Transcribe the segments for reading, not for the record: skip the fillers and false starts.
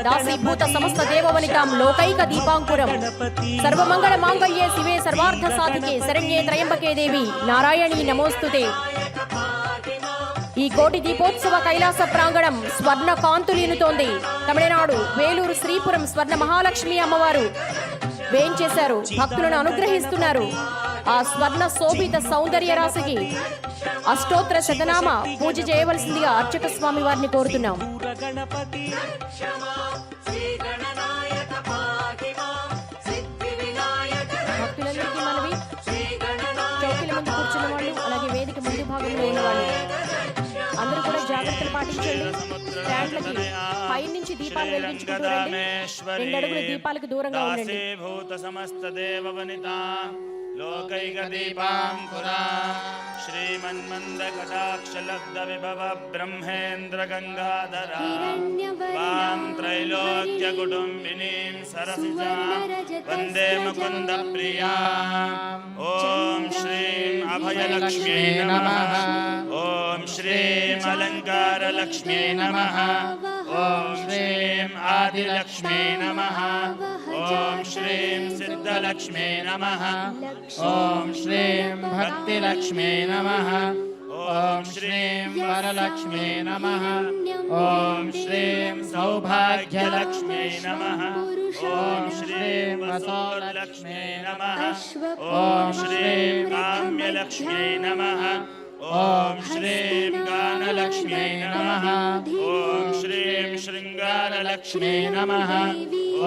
दासीभूत समस्त देववनितां लोकैक दीपांकुरं सर्वमंगल मांगल्ये शिवे सर्वार्थ साधिके शरण्ये त्र्यंबके देवी नारायणी नमोस्तुते। ఈ కోటి దీపోత్సవ కైలాస ప్రాంగణం స్వర్ణ కాంతులీనుతోంది. తమిళనాడు వేలూరు శ్రీపురం స్వర్ణ మహాలక్ష్మి అమ్మవారు వేంచేశారు, భక్తులను అనుగ్రహిస్తున్నారు. ఆ స్వర్ణ శోభిత సౌందర్య రాశికి అష్టోత్తర శతనామ పూజ చేయవలసిందిగా అర్చక స్వామి వారిని కోరుతున్నాం. భక్తులందరికీ మనవి, చౌకీల ముందు కూర్చున్న వాళ్ళు అలాగే వేదిక ముందు భాగంలో ఉన్నవాళ్ళు అందరూ కూడా జాగ్రత్తలు పాటించండి. స్టాండ్లకి పై నుంచి దీపాలు వెలిగించుకుంటూ రండి. 2 అడుగుల దీపాలకు దూరంగా ఉండండి. लोकैक दीपांकुरा श्रीमन्मन्दकटाक्षलब्ध विभव ब्रह्मेन्द्र गंगाधरा वां त्रैलोक्य कुटुंबिनीं सरसिजा वंदे मुकुंद प्रिया। ओम श्रीं अभयलक्ष्म्यै नमः। ओम श्रीं अलंकारलक्ष्म्यै नमः। ओम श्रीं आदिलक्ष्म्यै नमः। ओम श्रीं सिद्धलक्ष्म्यै नमः। ओम श्रीं भक्तिलक्ष्म्यै नमः। ओम श्रीं वरलक्ष्म्यै नमः। ओम श्रीं सौभाग्यलक्ष्म्यै नमः। ओम श्रीं वसोलक्ष्म्यै नमः। ओम श्रीं काम्यलक्ष्म्यै नमः। ओम श्रीं गानलक्ष्म्यै नमः। ओम श्रीं श्रृंगारलक्ष्म्यै नमः।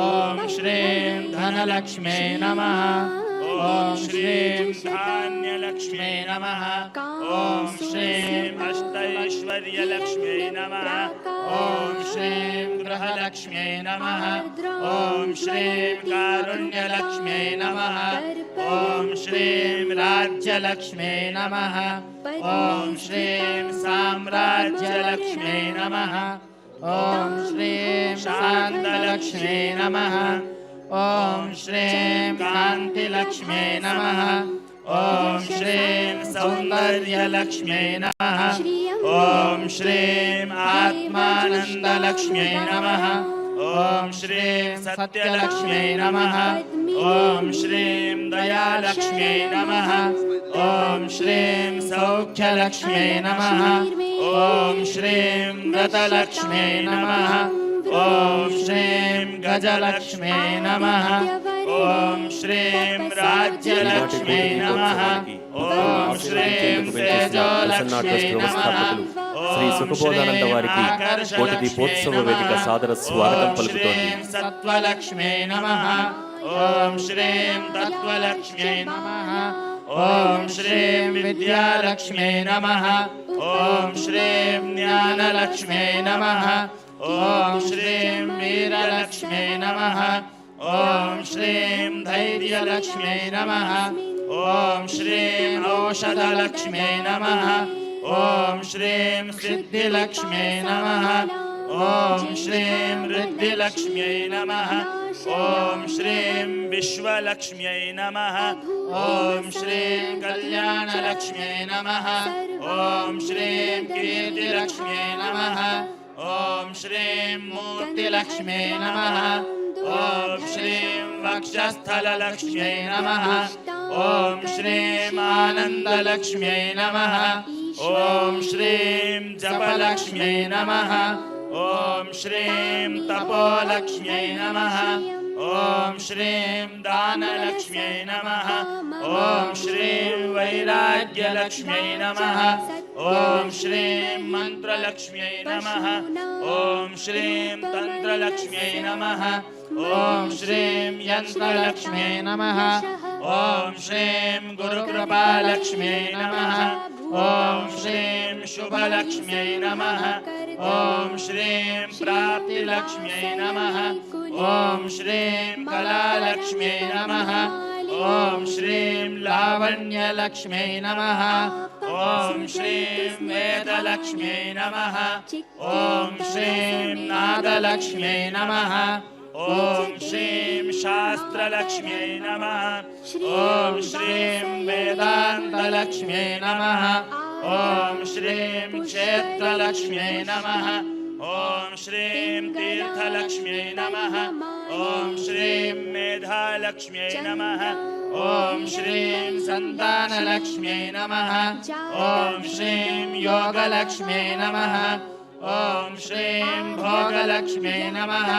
ओम श्रीं धनलक्ष्म्यै नमः। ओम श्रीं धान्यलक्ष्म्यै नमः। ओम श्रीं अष्टैश्वर्यलक्ष्म्यै नमः। ओम श्रीं गृहलक्ष्म्यै नमः। ओम श्रीं कारुण्यलक्ष्म्यै नमः। ओम श्रीं राज्यलक्ष्म्यै नमः। ओम श्रीं साम्राज्यलक्ष्म्यै नमः। ओम श्रीं शान्तलक्ष्म्यै नमः। ओम श्रीं कान्तिलक्ष्म्यै नमः। ओम श्रीं सौन्दर्यलक्ष्म्यै नमः। ओम श्रीं आत्मानन्दलक्ष्म्यै नमः। ओम श्रीं सत्यलक्ष्म्यै नमः। ओम श्रीं दयालक्ष्म्यै नमः। ओम श्रीं सौख्यलक्ष्म्यै नमः। ओम श्रीं व्रतलक्ष्म्यै नमः। ओम श्रीं गजलक्ष्म्यै नमः। ओम श्रीं राज्यलक्ष्म्यै नमः। ओम श्रीं तेजोलक्ष्म्यै नमः। శ్రీ సుఖబోధానంద వారికి కోటి దీపోత్సవ వేదిక సాదర స్వాగతం పలుకుతోంది. సత్వలక్ష్మ్यै నమః. ఓం శ్రీం తత్వలక్ష్మ్यै నమః. ఓం శ్రీం విద్యాలక్ష్మ్यै నమః. ఓం శ్రీం జ్ఞానలక్ష్మ్यै నమః. ఓం శ్రీం వీరలక్ష్మ్यै నమః. ఓం శ్రీం ధైర్యలక్ష్మ్यै నమః. ఓం శ్రీం ఔషధలక్ష్మ్यै నమః. ఓం శ్రీం సిద్ధిలక్ష్మ్यै నమః. ఓం శ్రీం వృద్ధిలక్ష్మ్यै నమః. ఓం శ్రీం విశ్వలక్ష్మ్यै నమః. ఓం శ్రీం కళ్యాణలక్ష్మ్यै నమః. ఓం శ్రీం కీర్తిలక్ష్మ్यै నమః. ఓం శ్రీం మూర్తిలక్ష్మ్यै నమః. ఓం శ్రీం వక్షస్థలలక్ష్మ్यै నమః. ఓం శ్రీం ఆనందలక్ష్మ్यै నమః. ఓం శ్రీం జపలక్ష్మ్यै నమః. ఓం శ్రీం తపోలక్ష్మ్यै నమః. ఓం శ్రీం దానలక్ష్మ్यै నమః. ఓం శ్రీం వైరాగ్యలక్ష్మ్यै నమః. ఓం శ్రీం మంత్రలక్ష్మ్यै నమః. ఓం శ్రీం తంత్రలక్ష్మ్यै నమః. ఓం శ్రీం యంత్రలక్ష్మ్यै నమః. ఓం శ్రీం గురుకృపాలక్ష్మ్यै నమః. ఓం శ్రీం శుభలక్ష్మ్यै నమః. ఓం శ్రీం ప్రాప్తిలక్ష్మ్यै నమః. ఓం శ్రీం కళాలక్ష్మ్यै నమః. ఓం శ్రీం లావణ్యలక్ష్మ్यै నమః. ఓం శ్రీం వేదలక్ష్మ్यै నమః. ఓం శ్రీం నాదలక్ష్మ్यै నమః. ఓం శ్రీం శాస్త్రలక్ష్మ్यै నమః. ఓం శ్రీం వేదాంతలక్ష్మ్यै నమః. ఓం శ్రీం క్షేత్రలక్ష్మ్यै నమః. ఓం శ్రీం श्रीं तीर्थलक्ष्म्यै नमः ॐ श्रीं मेधालक्ष्म्यै नमः ॐ श्रीं सन्तानलक्ष्म्यै नमः ॐ श्रीं योगलक्ष्म्यै नमः ॐ श्रीं भोगलक्ष्म्यै नमः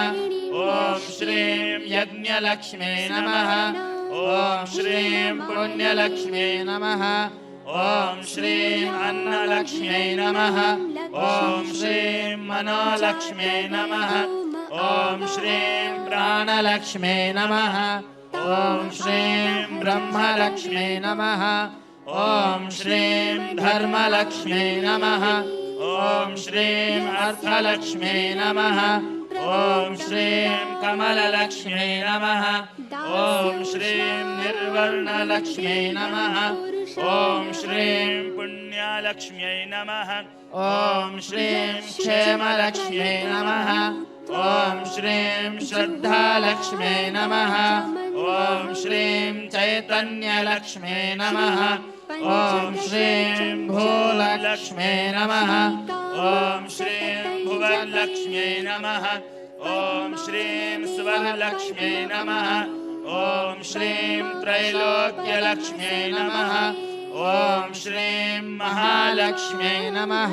ॐ श्रीं यज्ञलक्ष्म्यै नमः ॐ श्रीं पुण्यलक्ष्म्यै नमः ॐ श्रीं अन्नलक्ष्म्यै नमः ॐ श्रीं मनोलक्ष्म्यै नमः ॐ श्रीं प्राणलक्ष्म्यै नमः ॐ श्रीं ब्रह्मलक्ष्म्यै नमः ॐ श्रीं धर्मलक्ष्म्यै नमः ॐ श्रीं अर्थलक्ष्म्यै नमः ॐ श्रीं कमललक्ष्म्यै नमः ॐ श्रीं निर्वर्णलक्ष्म्यै नमः ॐ श्रीं पुण्यलक्ष्म्यै नमः ॐ श्रीं क्षेमलक्ष्म्यै नमः ॐ श्रीं श्रद्धालक्ष्म्यै नमः ॐ श्रीं चैतन्यलक्ष्म्यै नमः ॐ श्रीं भूलक्ष्म्यै नमः ॐ श्रीं भुवनलक्ष्म्यै नमः ॐ श्रीं स्वरलक्ष्म्यै नमः ॐ श्रीं त्रैलोक्यलक्ष्म्यै नमः ॐ श्रीं महालक्ष्म्यै नमः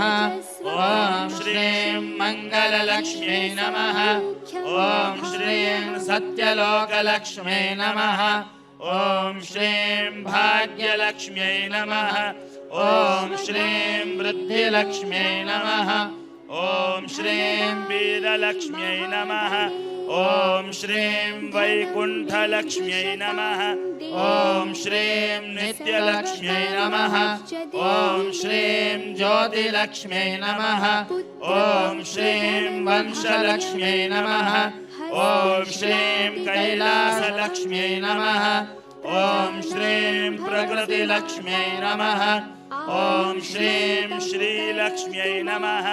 ॐ श्रीं मङ्गललक्ष्म्यै नमः ॐ श्रीं सत्यलोकलक्ष्म्यै नमः ॐ श्रीं भाग्यलक्ष्म्यै नमः ॐ श्रीं वृद्धिलक्ष्म्यै नमः ॐ श्रीं वीरलक्ष्म्यै नमः ॐ श्रीं वैकुण्ठलक्ष्म्यै नमः ॐ श्रीं नित्यलक्ष्म्यै नमः ॐ श्रीं ज्योतिलक्ष्म्यै नमः ॐ श्रीं वंशलक्ष्म्यै नमः ॐ श्रीं कैलासलक्ष्म्यै नमः ॐ श्रीं प्रकृतिलक्ष्म्यै नमः ॐ श्रीं श्रीलक्ष्म्यै नमः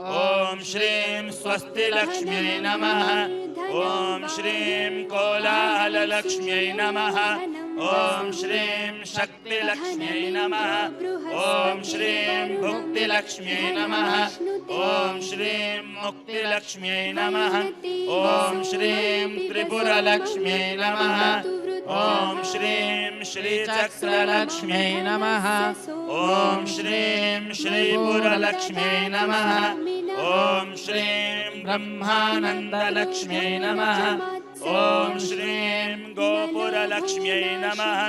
ॐ श्रीं स्वस्तिलक्ष्म्यै नमः ॐ श्रीं कोलाहललक्ष्म्यै नमः ॐ श्रीं शक्तिलक्ष्म्यै नमः ॐ श्रीं भुक्तिलक्ष्म्यै नमः ॐ श्रीं मुक्तिलक्ष्म्यै नमः ॐ श्रीं त्रिपुरलक्ष्म्यै नमः ॐ श्रीं श्रीचक्रलक्ष्म्यै नमः ॐ श्रीं श्रीपुरलक्ष्म्यै नमः ॐ श्रीं ब्रह्मानन्दलक्ष्म्यै नमः ॐ श्रीं गोपुरलक्ष्म्यै नमः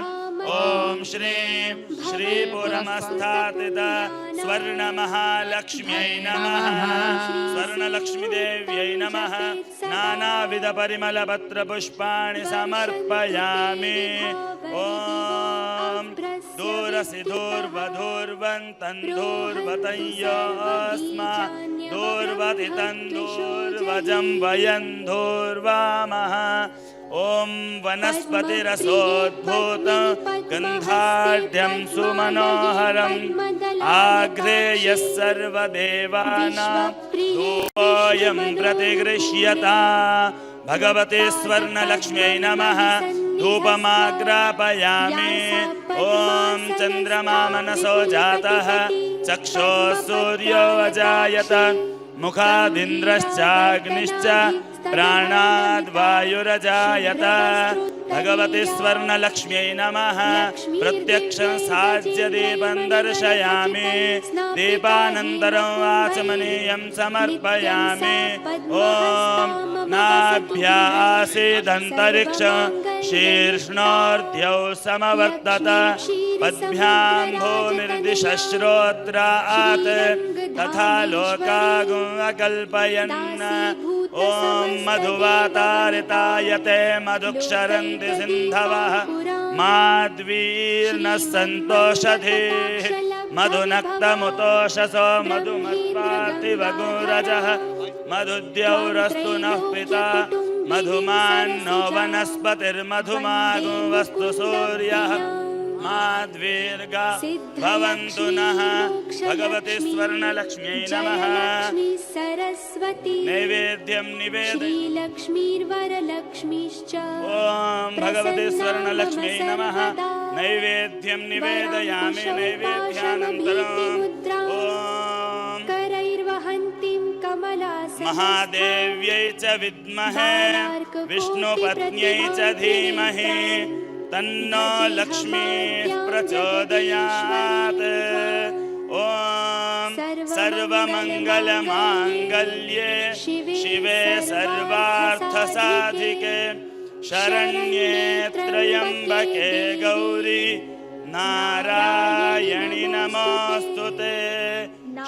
ॐ श्रीं श्रीपुरमस्थापित स्वर्णमहालक्ष्म्यै नमः स्वर्णलक्ष्मीदेव्यै नमः नानाविधपरिमलपत्रपुष्पाणि समर्पयामि ॐ दूरसि दूर्वधूर्वन्तन्धूर्वतय्योऽस्मा दूर्वतितन्दूर्वजं वयं दूर्वामः ॐ वनस्पतिरसोद्भूतं गन्धाढ्यं सुमनोहरम् आघ्रेयः सर्वदेवानां धूपोऽयं प्रतिगृह्यता भगवते स्वर्णलक्ष्म्यै नमः धूपमाग्रापयामि ॐ चन्द्रमा मनसो जातः चक्षुः सूर्यो अजायत मुखादिन्द्रश्चाग्निश्च प्राणाद्वायुरजायत भगवते स्वर्णलक्ष्म्यै नमः प्रत्यक्षं साज्य दीपं दर्शयामि दीपानन्तरं वाचमनीयं समर्पयामि ॐ नाभ्यासीदन्तरिक्षं शीर्ष्णोर्ध्यौ समवर्तत पद्भ्यां भूमिर्दिशश्रोत्रात् तथा लोकागुं अकल्पयन् ॐ मधुवातारितायते मधुक्षरन्ति सिन्धवः माध्वीर्नः सन्तोषधीः मधुनक्तमुतोषसो मधुमत्पार्थिवगुरजः मधुद्यौरस्तु नः पिता मधुमान्नो वनस्पतिर्मधुमागो वस्तु सूर्यः माद्वीर्गा भवन्तु नः भगवते स्वर्णलक्ष्म्यै नमः नैवेद्यं निवेदयामि लक्ष्मीर्वरलक्ष्मीश्च ॐ भगवते स्वर्णलक्ष्म्यै नमः नैवेद्यं निवेदयामि नैवेद्यानन्तरम् ॐ करैर्वहन्तीं कमलासनस्था महादेव्यै च विद्महे विष्णुपत्न्यै च धीमहि तन्नो लक्ष्मीः प्रचोदयात्। ॐ सर्वमङ्गलमाङ्गल्ये शिवे सर्वार्थसाधिके शरण्ये त्र्यम्बके गौरी नारायणि नमोऽस्तुते।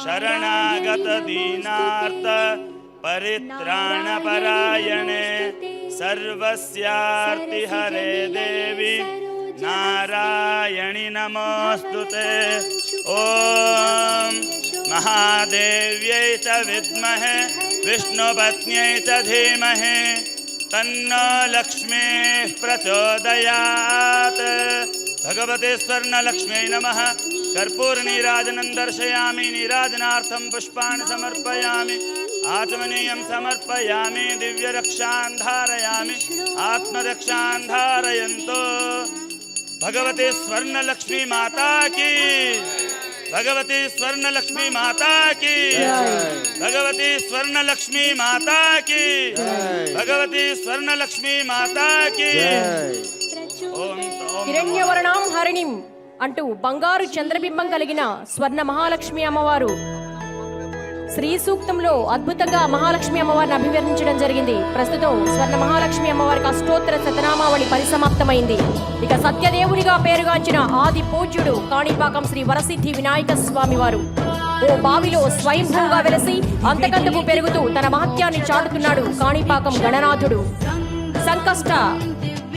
शरणागतदीनार्थ परित्राणपरायणे सर्वस्यार्तिहरे देवी नारायणि नमोऽस्तुते। ॐ महादेव्यै च विद्महे विष्णुपत्न्यै च धीमहि तन्नो लक्ष्मीः प्रचोदयात्। भगवते स्वर्णलक्ष्म्यै नमः। कर्पूरनीराजनं दर्शयामि, नीराजनार्थं पुष्पाणि समर्पयामि, आचमनीयं समर्पयामि, दिव्यरक्षां धारयामि, आत्मरक्षां धारयन्तु। भगवते स्वर्णलक्ष्मी माता की, भगवती स्वर्णलक्ष्मी माता की, भगवती स्वर्णलक्ष्मी माता की, भगवती स्वर्णलक्ष्मी माता की। ओम హిరణ్యవర్ణాం హరిణిం అంటూ బంగారు చంద్రబింబం కలిగిన స్వర్ణ మహాలక్ష్మి అమ్మవారు శ్రీ సూక్తంలో అద్భుతంగా మహాలక్ష్మి అమ్మవారిని అభివర్ణించడం జరిగింది. ప్రస్తుతం స్వర్ణ మహాలక్ష్మి అమ్మవారికి అష్టోత్తర శతనామావళి పరిసమాప్తమైంది. ఇక సత్యదేవునిగా పేరుగాంచిన ఆది పూజ్యుడు కాణిపాకం శ్రీ వరసిద్ధి వినాయక స్వామి వారు ఓ బావిలో స్వయంభూగా వెలసి అంతకంతకు పెరుగుతూ తన మహత్యాన్ని చాటుతున్నాడు కాణిపాకం గణనాథుడు. సంకష్ట